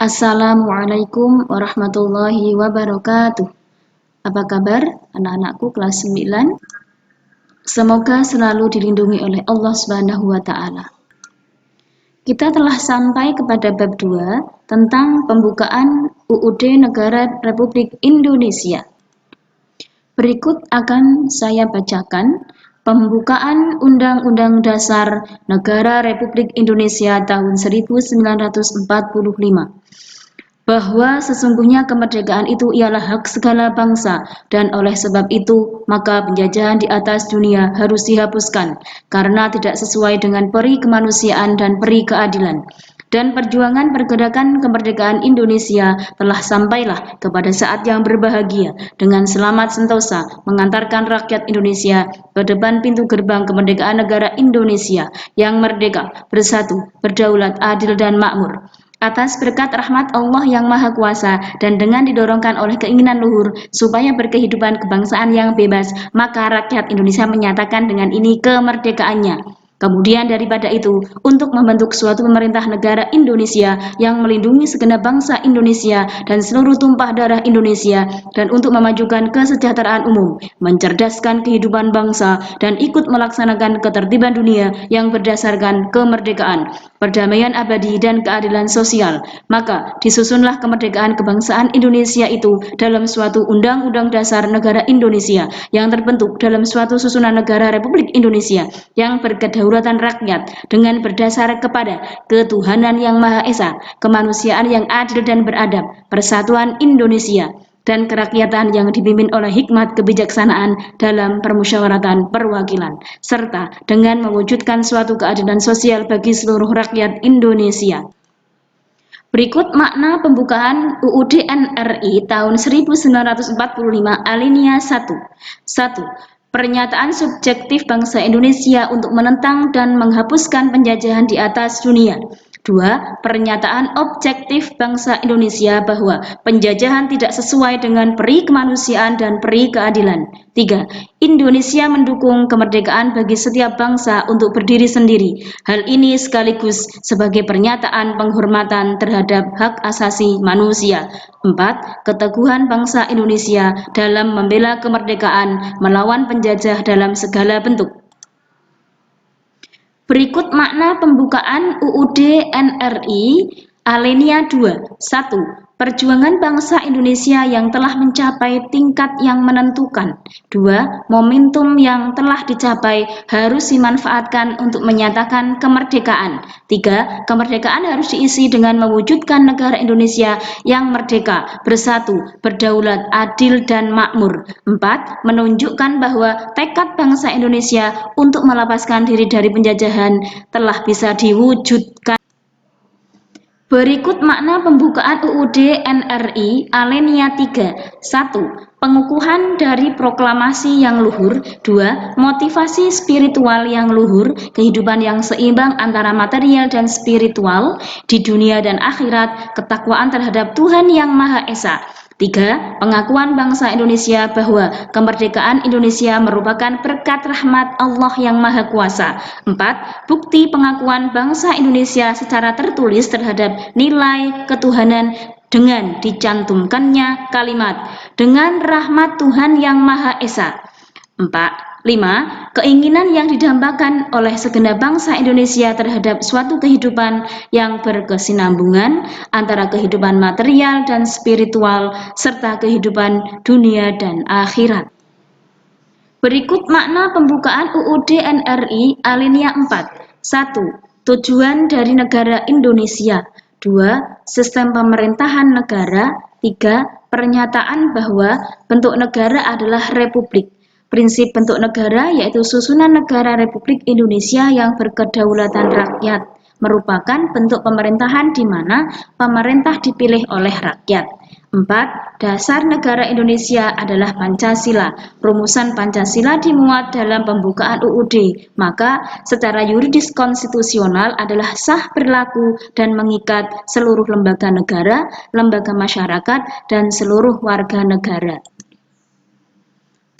Assalamualaikum warahmatullahi wabarakatuh. Apa kabar anak-anakku kelas 9? Semoga selalu dilindungi oleh Allah Subhanahu wa taala. Kita telah sampai kepada bab 2 tentang pembukaan UUD Negara Republik Indonesia. Berikut akan saya bacakan pembukaan Undang-Undang Dasar Negara Republik Indonesia tahun 1945. Bahwa sesungguhnya kemerdekaan itu ialah hak segala bangsa, dan oleh sebab itu maka penjajahan di atas dunia harus dihapuskan karena tidak sesuai dengan peri kemanusiaan dan peri keadilan. Dan perjuangan pergerakan kemerdekaan Indonesia telah sampailah kepada saat yang berbahagia dengan selamat sentosa mengantarkan rakyat Indonesia ke depan pintu gerbang kemerdekaan negara Indonesia yang merdeka, bersatu, berdaulat, adil dan makmur. Atas berkat rahmat Allah yang Maha Kuasa dan dengan didorongkan oleh keinginan luhur supaya berkehidupan kebangsaan yang bebas, maka rakyat Indonesia menyatakan dengan ini kemerdekaannya. Kemudian daripada itu, untuk membentuk suatu pemerintah negara Indonesia yang melindungi segenap bangsa Indonesia dan seluruh tumpah darah Indonesia, dan untuk memajukan kesejahteraan umum, mencerdaskan kehidupan bangsa, dan ikut melaksanakan ketertiban dunia yang berdasarkan kemerdekaan, perdamaian abadi dan keadilan sosial. Maka disusunlah kemerdekaan kebangsaan Indonesia itu dalam suatu Undang-Undang Dasar Negara Indonesia yang terbentuk dalam suatu susunan negara Republik Indonesia yang berkedaulatan rakyat dengan berdasar kepada ketuhanan yang Maha Esa, kemanusiaan yang adil dan beradab, persatuan Indonesia, dan kerakyatan yang dipimpin oleh hikmat kebijaksanaan dalam permusyawaratan perwakilan, serta dengan mewujudkan suatu keadilan sosial bagi seluruh rakyat Indonesia. Berikut makna pembukaan UUD NRI tahun 1945 alinea 1. 1. Pernyataan subjektif bangsa Indonesia untuk menentang dan menghapuskan penjajahan di atas dunia. 2. Pernyataan objektif bangsa Indonesia bahwa penjajahan tidak sesuai dengan peri kemanusiaan dan peri keadilan. 3. Indonesia mendukung kemerdekaan bagi setiap bangsa untuk berdiri sendiri. Hal ini sekaligus sebagai pernyataan penghormatan terhadap hak asasi manusia. 4. Keteguhan bangsa Indonesia dalam membela kemerdekaan melawan penjajah dalam segala bentuk. Berikut makna pembukaan UUD NRI alinea 2. 1. Perjuangan bangsa Indonesia yang telah mencapai tingkat yang menentukan. 2. Momentum yang telah dicapai harus dimanfaatkan untuk menyatakan kemerdekaan. 3. Kemerdekaan harus diisi dengan mewujudkan negara Indonesia yang merdeka, bersatu, berdaulat, adil, dan makmur. 4. Menunjukkan bahwa tekad bangsa Indonesia untuk melepaskan diri dari penjajahan telah bisa diwujudkan. Berikut makna pembukaan UUD NRI alinea 3. 1. Pengukuhan dari proklamasi yang luhur. 2. Motivasi spiritual yang luhur, kehidupan yang seimbang antara material dan spiritual di dunia dan akhirat, ketakwaan terhadap Tuhan yang Maha Esa. 3. Pengakuan bangsa Indonesia bahwa kemerdekaan Indonesia merupakan berkat rahmat Allah yang Maha Kuasa. 4. Bukti pengakuan bangsa Indonesia secara tertulis terhadap nilai ketuhanan dengan dicantumkannya kalimat dengan rahmat Tuhan yang Maha Esa. 5. Keinginan yang didambakan oleh segenap bangsa Indonesia terhadap suatu kehidupan yang berkesinambungan antara kehidupan material dan spiritual serta kehidupan dunia dan akhirat. Berikut makna pembukaan UUD NRI alinea 4. 1. Tujuan dari negara Indonesia. 2. Sistem pemerintahan negara. 3. Pernyataan bahwa bentuk negara adalah republik. Prinsip bentuk negara yaitu susunan negara Republik Indonesia yang berkedaulatan rakyat, merupakan bentuk pemerintahan di mana pemerintah dipilih oleh rakyat. 4. Dasar negara Indonesia adalah Pancasila. Rumusan Pancasila dimuat dalam pembukaan UUD, maka secara yuridis konstitusional adalah sah berlaku dan mengikat seluruh lembaga negara, lembaga masyarakat, dan seluruh warga negara.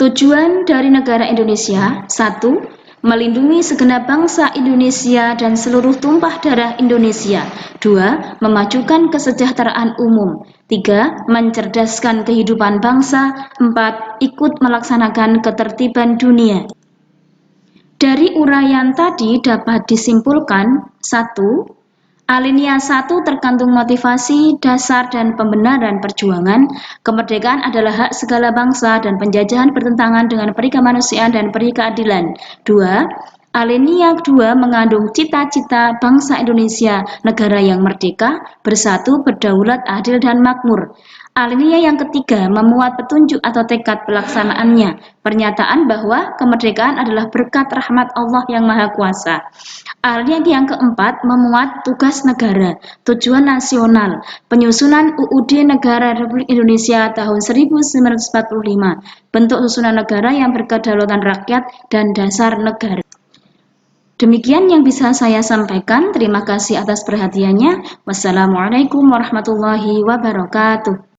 Tujuan dari negara Indonesia. 1. melindungi segenap bangsa Indonesia dan seluruh tumpah darah Indonesia. 2. Memajukan kesejahteraan umum. 3. Mencerdaskan kehidupan bangsa. 4. Ikut melaksanakan ketertiban dunia. Dari uraian tadi dapat disimpulkan 1. Alinea 1 tergantung motivasi, dasar, dan pembenaran perjuangan. Kemerdekaan adalah hak segala bangsa dan penjajahan bertentangan dengan peri kemanusiaan dan peri keadilan. 2. Alinea 2 mengandung cita-cita bangsa Indonesia, negara yang merdeka, bersatu, berdaulat, adil, dan makmur. Alinea yang ketiga memuat petunjuk atau tekad pelaksanaannya, pernyataan bahwa kemerdekaan adalah berkat rahmat Allah yang Maha Kuasa. Alinea yang keempat memuat tugas negara, tujuan nasional, penyusunan UUD Negara Republik Indonesia tahun 1945, bentuk susunan negara yang berkedaulatan rakyat dan dasar negara. Demikian yang bisa saya sampaikan. Terima kasih atas perhatiannya. Wassalamualaikum warahmatullahi wabarakatuh.